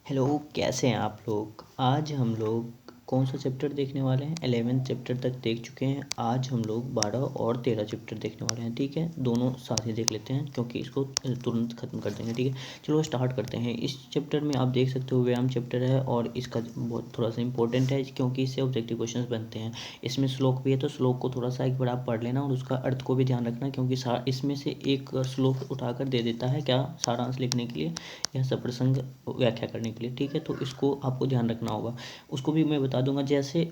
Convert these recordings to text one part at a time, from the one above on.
Hello, कैसे हैं आप लोग। आज हम लोग कौन सा चैप्टर देखने वाले हैं। 11th चैप्टर तक देख चुके हैं। आज हम लोग 12 और 13 चैप्टर देखने वाले हैं। ठीक है, दोनों साथ ही देख लेते हैं क्योंकि इसको तुरंत ख़त्म कर देंगे। ठीक है, चलो स्टार्ट करते हैं। इस चैप्टर में आप देख सकते हो व्यायाम चैप्टर है और इसका बहुत थोड़ा सा इंपॉर्टेंट है क्योंकि इससे ऑब्जेक्टिव क्वेश्चन बनते हैं। इसमें श्लोक भी है तो श्लोक को थोड़ा सा एक बार आप पढ़ लेना और उसका अर्थ को भी ध्यान रखना क्योंकि इसमें से एक श्लोक उठाकर दे देता है क्या सारांश लिखने के लिए या सप्रसंग व्याख्या करने के लिए। ठीक है, तो इसको आपको ध्यान रखना होगा। उसको भी मैं बता दूंगा। जैसे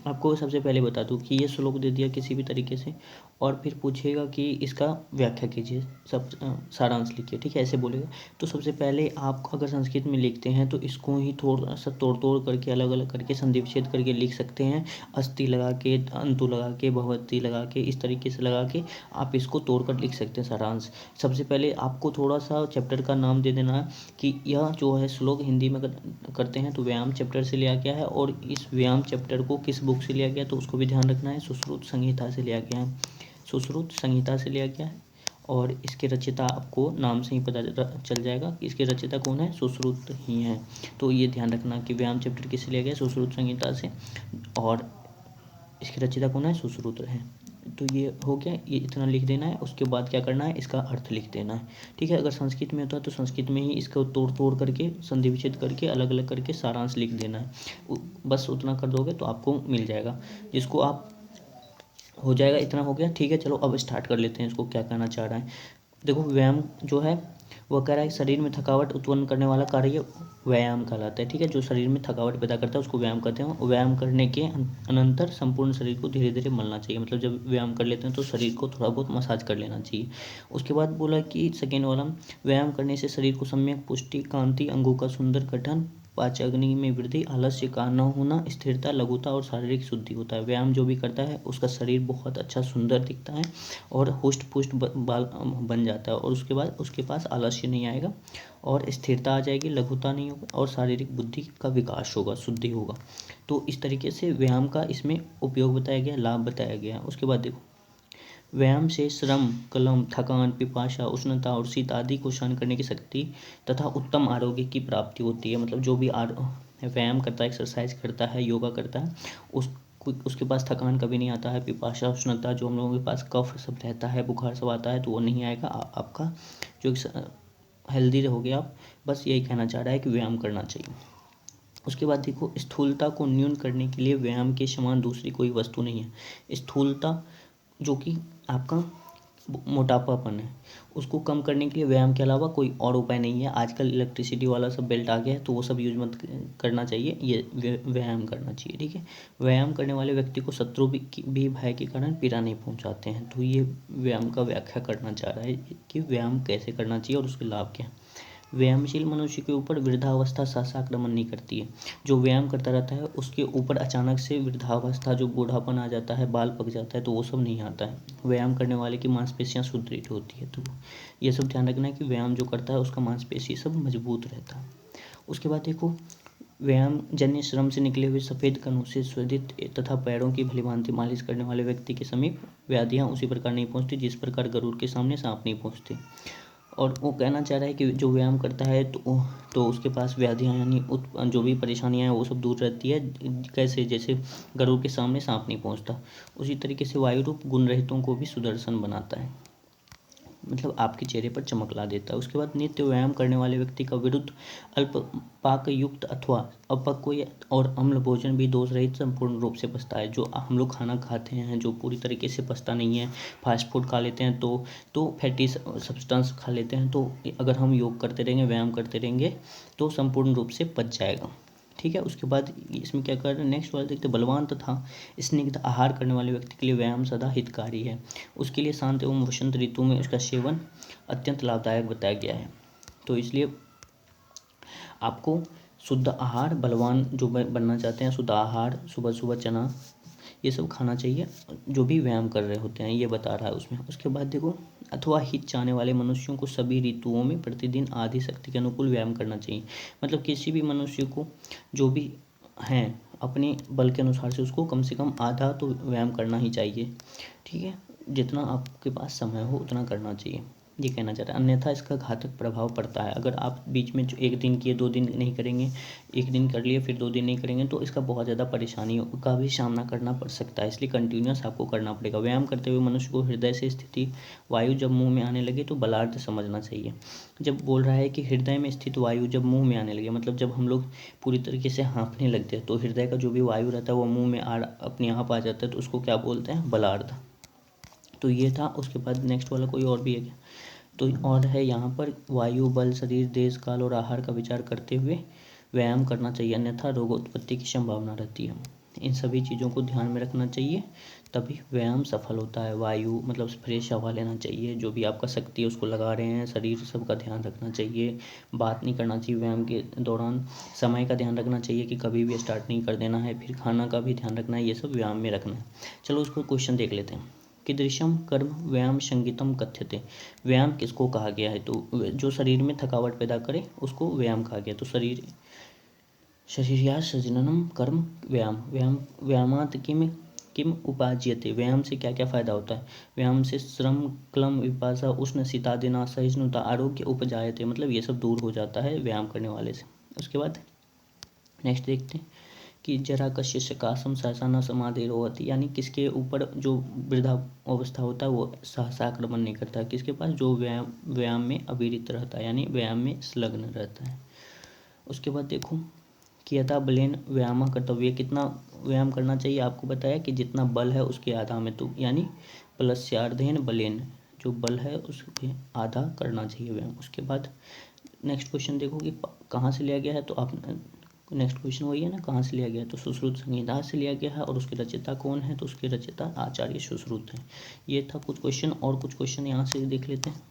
आपको सबसे पहले बता दूं कि ये श्लोक दे दिया किसी भी तरीके से और फिर पूछेगा कि इसका व्याख्या कीजिए, सब सारांश लिखिए। ठीक है, ऐसे बोलेगा। तो सबसे पहले आप अगर संस्कृत में लिखते हैं तो इसको ही थोड़ा सा तोड़ तोड़ करके अलग अलग करके संधि विच्छेद करके लिख सकते हैं। अस्थि लगा के, अंतु लगा के, भगवती लगा के, इस तरीके से लगा के आप इसको तोड़ कर लिख सकते हैं सारांश। सबसे पहले आपको थोड़ा सा चैप्टर का नाम दे देना है कि यह जो है श्लोक हिंदी में करते हैं तो व्यायाम चैप्टर से लिया गया है और इस व्यायाम चैप्टर को किस बुक से लिया गया तो उसको भी ध्यान रखना है। सुश्रुत संहिता से लिया गया है, सुश्रुत संहिता से लिया गया है। और इसके रचयिता आपको नाम से ही पता चल जाएगा कि इसके रचयिता कौन है, सुश्रुत ही हैं। तो ये ध्यान रखना कि व्यायाम चैप्टर किससे लिया गया, सुश्रुत संहिता से, और इसके रचयिता कौन है, सुश्रुत है। तो ये हो गया, ये इतना लिख देना है। उसके बाद क्या करना है, इसका अर्थ लिख देना है। ठीक है, अगर संस्कृत में होता है तो संस्कृत में ही इसको तोड़ तोड़ करके संधि विच्छेद करके अलग अलग करके सारांश लिख देना है। बस उतना कर दोगे तो आपको मिल जाएगा, जिसको आप हो जाएगा। इतना हो गया। ठीक है, चलो अब स्टार्ट कर लेते हैं इसको क्या कहना चाह रहा है। देखो, व्यायाम जो है वह कह रहा है शरीर में थकावट उत्पन्न करने वाला कार्य व्यायाम कहलाता है। ठीक है, जो शरीर में थकावट पैदा करता है उसको व्यायाम कहते हैं। व्यायाम करने के अनंतर संपूर्ण शरीर को धीरे धीरे मलना चाहिए। मतलब जब व्यायाम कर लेते हैं तो शरीर को थोड़ा बहुत मसाज कर लेना चाहिए। उसके बाद बोला कि सेकेंड वाला, व्यायाम करने से शरीर को सम्यक पुष्टि, कांति, अंगों का सुंदर गठन, पाचग्नि में वृद्धि, आलस्य का न होना, स्थिरता, लघुता और शारीरिक शुद्धि होता है। व्यायाम जो भी करता है उसका शरीर बहुत अच्छा सुंदर दिखता है और हुष्ट पुष्ट बाल बन जाता है। और उसके बाद उसके पास आलस्य नहीं आएगा और स्थिरता आ जाएगी, लघुता नहीं होगा और शारीरिक बुद्धि का विकास होगा, शुद्धि होगा। तो इस तरीके से व्यायाम का इसमें उपयोग बताया गया, लाभ बताया गया। उसके बाद देखो, व्यायाम से श्रम, कलम, थकान, पिपाशा, उष्णता और शीत आदि को सहन करने की शक्ति तथा उत्तम आरोग्य की प्राप्ति होती है। मतलब जो भी व्यायाम करता है, एक्सरसाइज करता है, योगा करता है, उसके पास थकान कभी नहीं आता है। पिपाशा, उष्णता, जो हम लोगों के पास कफ सब रहता है, बुखार सब आता है, तो वो नहीं आएगा। आपका जो हेल्दी रहोगे आप। बस यही कहना चाह रहा है कि व्यायाम करना चाहिए। उसके बाद देखो, स्थूलता को न्यून करने के लिए व्यायाम के समान दूसरी कोई वस्तु नहीं है। स्थूलता जो कि आपका मोटापापन है, उसको कम करने के लिए व्यायाम के अलावा कोई और उपाय नहीं है। आजकल इलेक्ट्रिसिटी वाला सब बेल्ट आ गया है तो वो सब यूज मत करना चाहिए, ये व्यायाम करना चाहिए। ठीक है, व्यायाम करने वाले व्यक्ति को शत्रु भी भय के कारण पीड़ा नहीं पहुंचाते हैं। तो ये व्यायाम का व्याख्या करना चाह रहा है कि व्यायाम कैसे करना चाहिए और उसके लाभ क्या है। व्यायामशील मनुष्य के ऊपर वृद्धावस्था सहसा आक्रमण नहीं करती है। जो व्यायाम करता रहता है उसके ऊपर अचानक से वृद्धावस्था, जो बूढ़ापन आ जाता है, बाल पक जाता है, तो वो सब नहीं आता है। व्यायाम करने वाले की मांसपेशियां सुदृढ़ होती है। तो ये सब ध्यान रखना है कि व्यायाम जो करता है उसका मांसपेशी सब मजबूत रहता है। उसके बाद देखो, व्यायाम जन्य श्रम से निकले हुए सफ़ेद कणों से शोधित तथा पैरों की भलीभांति मालिश करने वाले व्यक्ति के समीप व्याधियाँ उसी प्रकार नहीं पहुँचती जिस प्रकार गरुड़ के सामने सांप नहीं पहुँचते। और वो कहना चाह रहा है कि जो व्यायाम करता है तो उसके पास व्याधियाँ यानी जो भी परेशानियाँ हैं वो सब दूर रहती है। कैसे, जैसे गरुड़ के सामने सांप नहीं पहुँचता, उसी तरीके से वायु रूप गुण रहितों को भी सुदर्शन बनाता है। मतलब आपके चेहरे पर चमक ला देता है। उसके बाद नित्य व्यायाम करने वाले व्यक्ति का विरुद्ध अल्प पाक युक्त अथवा अपक्व और अम्ल भोजन भी दोष रहित संपूर्ण रूप से पचता है। जो हम लोग खाना खाते हैं जो पूरी तरीके से पचता नहीं है, फास्ट फूड खा लेते हैं तो फैटी सब्सटेंस खा लेते हैं, तो अगर हम योग करते रहेंगे, व्यायाम करते रहेंगे तो संपूर्ण रूप से पच जाएगा। ठीक है, उसके बाद इसमें क्या कर रहे हैं, नेक्स्ट वाला देखते हैं। बलवान तथा स्निग्ध आहार करने वाले व्यक्ति के लिए व्यायाम सदा हितकारी है। उसके लिए शांत एवं वसंत ऋतु में उसका सेवन अत्यंत लाभदायक बताया गया है। तो इसलिए आपको शुद्ध आहार, बलवान जो बनना चाहते हैं, शुद्ध आहार, सुबह सुबह चना, ये सब खाना चाहिए जो भी व्यायाम कर रहे होते हैं, ये बता रहा है उसमें। उसके बाद देखो, अथवा हित चाहने वाले मनुष्यों को सभी ऋतुओं में प्रतिदिन आधी शक्ति के अनुकूल व्यायाम करना चाहिए। मतलब किसी भी मनुष्य को जो भी हैं अपने बल के अनुसार से उसको कम से कम आधा तो व्यायाम करना ही चाहिए। ठीक है, जितना आपके पास समय हो उतना करना चाहिए। ये कहना चाह रहा है। अन्यथा इसका घातक प्रभाव पड़ता है। अगर आप बीच में जो 1 दिन किए 2 दिन नहीं करेंगे, 1 दिन कर लिए फिर 2 दिन नहीं करेंगे, तो इसका बहुत ज़्यादा परेशानियों का भी सामना करना पड़ सकता है। इसलिए कंटिन्यूअस आपको करना पड़ेगा। व्यायाम करते हुए मनुष्य को हृदय से स्थिति वायु जब मुंह में आने लगे तो बलार्ध समझना चाहिए। जब बोल रहा है कि हृदय में स्थित वायु जब मुंह में आने लगे, मतलब जब हम लोग पूरी तरीके से हाँफने लगते हैं तो हृदय का जो भी वायु रहता है वो मुंह में अपने आप आ जाता है, तो उसको क्या बोलते हैं? बलार्ध। तो ये था। उसके बाद नेक्स्ट वाला कोई और भी है क्या? तो और है यहाँ पर, वायु, बल, शरीर, देश, काल और आहार का विचार करते हुए व्यायाम करना चाहिए, अन्यथा रोगोत्पत्ति की संभावना रहती है। इन सभी चीज़ों को ध्यान में रखना चाहिए, तभी व्यायाम सफल होता है। वायु मतलब फ्रेश हवा लेना चाहिए, जो भी आपका शक्ति है उसको लगा रहे हैं, शरीर सबका ध्यान रखना चाहिए, बात नहीं करना चाहिए व्यायाम के दौरान, समय का ध्यान रखना चाहिए कि कभी भी स्टार्ट नहीं कर देना है, फिर खाना का भी ध्यान रखना है, ये सब व्यायाम में रखना है। चलो उसको क्वेश्चन देख लेते हैं। कीदृशम कर्म व्यायाम संगीतम कथ्यते। व्यायाम किसको कहा गया है? तो जो शरीर में थकावट पैदा करे उसको व्यायाम कहा गया। तो शरीर्या सजननम कर्म व्यायामात् किम उपाज्यते। व्यायाम से क्या क्या फायदा होता है? व्यायाम से श्रम, क्लम, विपाशा, उष्ण, शीतादिना, सहिष्णुता, आरोग्य उपजायते, मतलब ये सब दूर हो जाता है व्यायाम करने वाले से। उसके बाद नेक्स्ट देखते हैं कि जरा कश्य सकाशम सहसा न समाधि रोहती, यानी किसके ऊपर जो वृद्धा अवस्था होता है वो सहसा आक्रमण नहीं करता है, किसके पास? जो व्यायाम में अविरत रहता है, यानी व्यायाम में संलग्न रहता है। उसके बाद देखो कि यथा बलेन व्यायाम कर्तव्य, कितना व्यायाम करना चाहिए? आपको बताया कि जितना बल है उसके आधा में, तो यानी प्लस्यार्धेन बलेन, जो बल है उसके आधा करना चाहिए व्यायाम। उसके बाद नेक्स्ट क्वेश्चन देखो कि कहाँ से लिया गया है, तो आप नेक्स्ट क्वेश्चन वही है ना, कहाँ से लिया गया है? तो सुश्रुत संहिता से लिया गया है। और उसके रचयिता कौन है? तो उसके रचयिता आचार्य सुश्रुत हैं। ये था कुछ क्वेश्चन, और कुछ क्वेश्चन यहाँ से देख लेते हैं।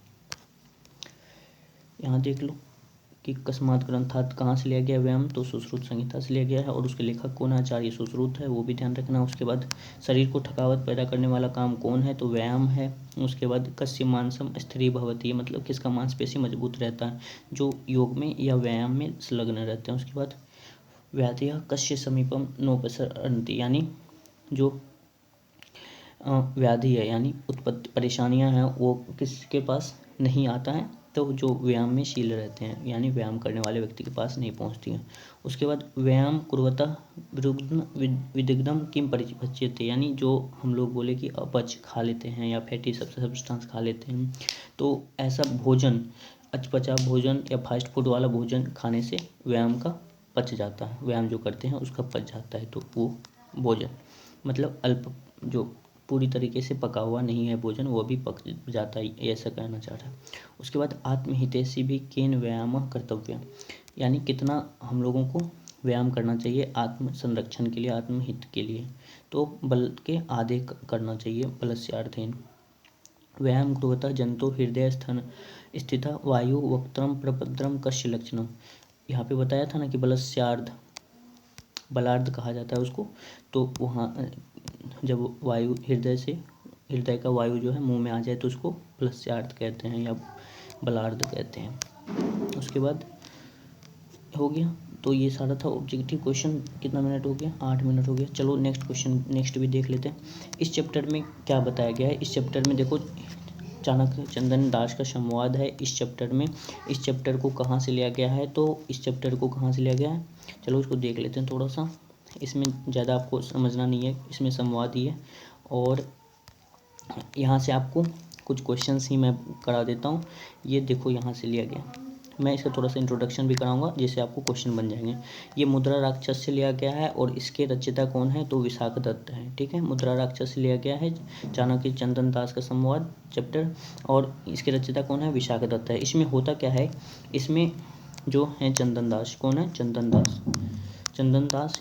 यहाँ देख लो कि कस्मात् ग्रंथात् कहाँ से लिया गया व्यायाम? तो सुश्रुत संहिता से लिया गया है। और उसके लेखक कौन? आचार्य सुश्रुत है, वो भी ध्यान रखना। उसके बाद शरीर को थकावट पैदा करने वाला काम कौन है? तो व्यायाम है। उसके बाद कस्य मांसम स्थिरी भवती, मतलब किसका मांसपेशी मजबूत रहता है? जो योग में या व्यायाम में संलग्न रहते हैं। उसके बाद व्याधिया कस्य समीपम नोपसरन्ति, यानी जो व्याधि है यानी उत्पत्ति परेशानियां हैं वो किसके पास नहीं आता है? तो जो व्यायाम में शील रहते हैं, यानी व्यायाम करने वाले व्यक्ति के पास नहीं पहुंचती हैं। उसके बाद व्यायाम कुर्वतः विदग्धम किम परिपच्यते, यानी जो हम लोग बोले कि अपच खा लेते हैं या फैटी सब्सटेंस खा लेते हैं, तो ऐसा भोजन, अचपचा भोजन या फास्ट फूड वाला भोजन खाने से व्यायाम का पच जाता है, व्यायाम जो करते हैं उसका पच जाता है। तो वो भोजन मतलब अल्प, जो पूरी तरीके से पका हुआ नहीं है भोजन, वो भी पक जाता है, ऐसा कहना चाह रहा है। उसके बाद आत्महितैषी भी केन व्यायाम कर्तव्य, यानी कितना हम लोगों को व्यायाम करना चाहिए आत्म संरक्षण के लिए, आत्महित के लिए? तो बल के आधे करना चाहिए, बलस्यार्थेन। व्यायाम कुर्वतः जंतु हृदय स्थन स्थित वायु वक्त्रम प्रपद्रम कस्य लक्षणम। यहाँ पे बताया था ना कि बलार्ध कहा जाता है उसको। तो वहाँ जब वायु हृदय का वायु जो है मुंह में आ जाए तो उसको प्लस्यार्ध कहते हैं या बलार्ध कहते हैं। उसके बाद हो गया। तो ये सारा था ऑब्जेक्टिव क्वेश्चन। कितना मिनट हो गया? 8 मिनट हो गया। चलो नेक्स्ट क्वेश्चन, नेक्स्ट भी देख लेते हैं। इस चैप्टर में क्या बताया गया है? इस चैप्टर में देखो चाणक्य चंदन दास का संवाद है इस चैप्टर में। इस चैप्टर को कहाँ से लिया गया है? तो इस चैप्टर को कहाँ से लिया गया है, चलो इसको देख लेते हैं थोड़ा सा। इसमें ज़्यादा आपको समझना नहीं है, इसमें संवाद ही है। और यहाँ से आपको कुछ क्वेश्चंस ही मैं करा देता हूँ। ये देखो यहाँ से लिया गया, मैं इसका थोड़ा सा इंट्रोडक्शन भी कराऊंगा जिससे आपको क्वेश्चन बन जाएंगे। ये मुद्रा राक्षस से लिया गया है और इसके रचयिता कौन है? तो विशाखदत्त है। ठीक है, मुद्रा राक्षस से लिया गया है चाणक्य चंदन दास का संवाद चैप्टर, और इसके रचयिता कौन है? विशाखदत्त है। इसमें होता क्या है, इसमें जो है चंदन दास, कौन है? चंदन दास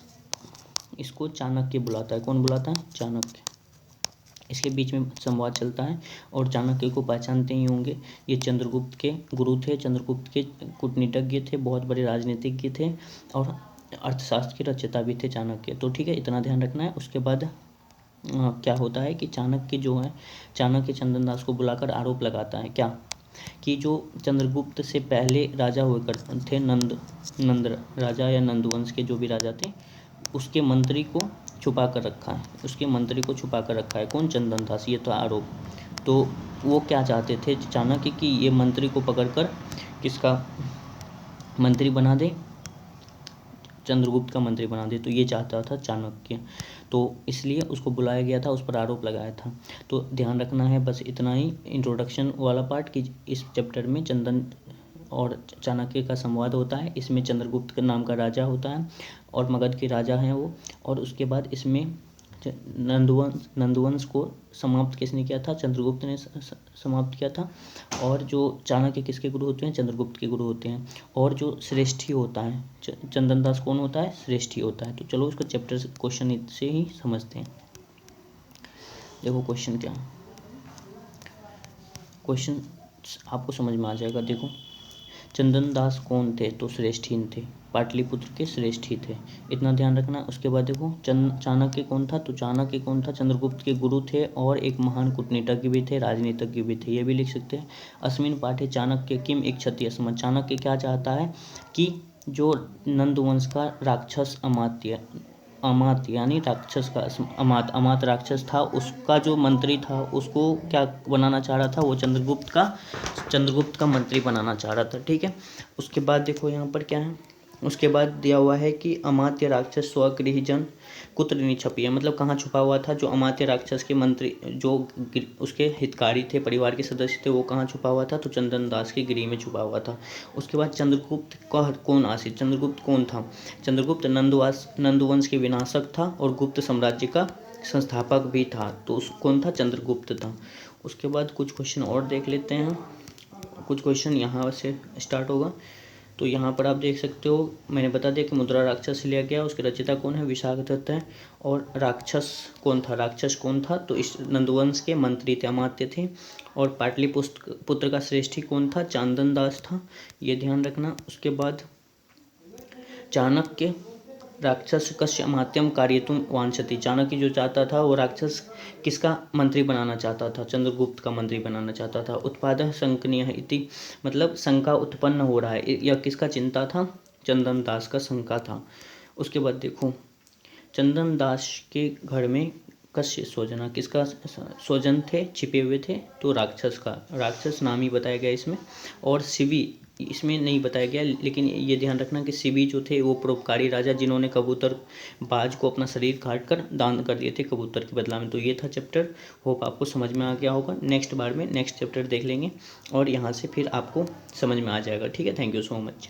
इसको चाणक्य बुलाता है। कौन बुलाता है? चाणक्य। इसके बीच में संवाद चलता है और चाणक्य को पहचानते ही होंगे, ये चंद्रगुप्त के गुरु थे, चंद्रगुप्त के कूटनीतिज्ञ थे, बहुत बड़े राजनीतिज्ञ थे और अर्थशास्त्र के रचयिता भी थे चाणक्य। तो ठीक है, इतना ध्यान रखना है। उसके बाद क्या होता है कि चाणक्य जो है, चाणक्य चंदन दास को बुलाकर आरोप लगाता है क्या, कि जो चंद्रगुप्त से पहले राजा हुए करते थे, नंद राजा या नंदवंश के जो भी राजा थे, उसके मंत्री को छुपा कर रखा है, उसके मंत्री को छुपा कर रखा है। कौन? चंदन दास। ये तो आरोप। तो वो क्या चाहते थे चाणक्य कि ये मंत्री को पकड़कर किसका मंत्री बना दे, चंद्रगुप्त का मंत्री बना दे। तो ये चाहता था चाणक्य, तो इसलिए उसको बुलाया गया था, उस पर आरोप लगाया था। तो ध्यान रखना है बस इतना ही इंट्रोडक्शन वाला पार्ट कि इस चैप्टर में चंदन और चाणक्य का संवाद होता है। इसमें चंद्रगुप्त नाम का राजा होता है और मगध के राजा हैं वो। और उसके बाद इसमें नंदवंश को समाप्त किसने किया था, चंद्रगुप्त ने समाप्त किया था। और जो चाणक्य किसके गुरु होते हैं, चंद्रगुप्त के गुरु होते हैं। और जो श्रेष्ठी होता है चंदन दास कौन होता है, श्रेष्ठी होता है। तो चलो इसको चैप्टर से क्वेश्चन से ही समझते हैं। देखो क्वेश्चन क्या, क्वेश्चन आपको समझ में आ जाएगा। देखो चंदन दास कौन थे, तो श्रेष्ठीन थे, पाटलिपुत्र के श्रेष्ठी थे, इतना ध्यान रखना। उसके बाद देखो चाणक्य कौन था, तो चाणक्य कौन था, चंद्रगुप्त के गुरु थे और एक महान कूटनीतिज्ञ भी थे, राजनीतिज्ञ भी थे, ये भी लिख सकते हैं। अस्मिन पाठे चाणक्य किम इच्छति अस्मत्, चाणक्य क्या चाहता है कि जो नंदवंश का राक्षस अमात्य यानी राक्षस का अमात राक्षस था, उसका जो मंत्री था उसको क्या बनाना चाह रहा था, वो चंद्रगुप्त का मंत्री बनाना चाह रहा था। ठीक है, उसके बाद देखो यहाँ पर क्या है, उसके बाद दिया हुआ है कि अमात्य राक्षस स्वगृहजन कुत्र निक्षपिय, मतलब कहाँ छुपा हुआ था, जो अमात्य राक्षस के मंत्री जो उसके हितकारी थे, परिवार के सदस्य थे, वो कहाँ छुपा हुआ था, तो चंदन दास के गृह में छुपा हुआ था। उसके बाद चंद्रगुप्त का कौन आसित, चंद्रगुप्त कौन था, चंद्रगुप्त नंदवंश के विनाशक था और गुप्त साम्राज्य का संस्थापक भी था। तो कौन था, चंद्रगुप्त था। उसके बाद कुछ क्वेश्चन और देख लेते हैं। कुछ क्वेश्चन यहाँ से स्टार्ट होगा। तो यहाँ पर आप देख सकते हो, मैंने बता दिया कि मुद्रा राक्षस लिया गया, उसके रचयिता कौन है, विशाखदत्त है। और राक्षस कौन था, तो इस नंदवंश के मंत्री थे, अमात्य थे। और पाटलिपुत्र का श्रेष्ठी कौन था, चंदन दास था, ये ध्यान रखना। उसके बाद चाणक्य राक्षस कस्य अमात्यम कार्यतुम वांछति, चाणक्य जो चाहता था वो राक्षस किसका मंत्री बनाना चाहता था, चंद्रगुप्त का मंत्री बनाना चाहता था। उत्पादः शंकनीय इति, मतलब शंका उत्पन्न हो रहा है, यह किसका चिंता था, चंदन दास का शंका था। उसके बाद देखो चंदन दास के घर में कस्य स्वजना, किसका स्वजन थे, छिपे हुए थे, तो राक्षस नाम ही बताया गया इसमें। और शिवी इसमें नहीं बताया गया, लेकिन ये ध्यान रखना कि शिवी जो थे वो परोपकारी राजा, जिन्होंने कबूतर बाज को अपना शरीर काट कर दान कर दिए थे कबूतर के बदला में। तो ये था चैप्टर, होप आपको समझ में आ गया होगा। नेक्स्ट बार में नेक्स्ट चैप्टर देख लेंगे और यहाँ से फिर आपको समझ में आ जाएगा। ठीक है, थैंक यू सो मच।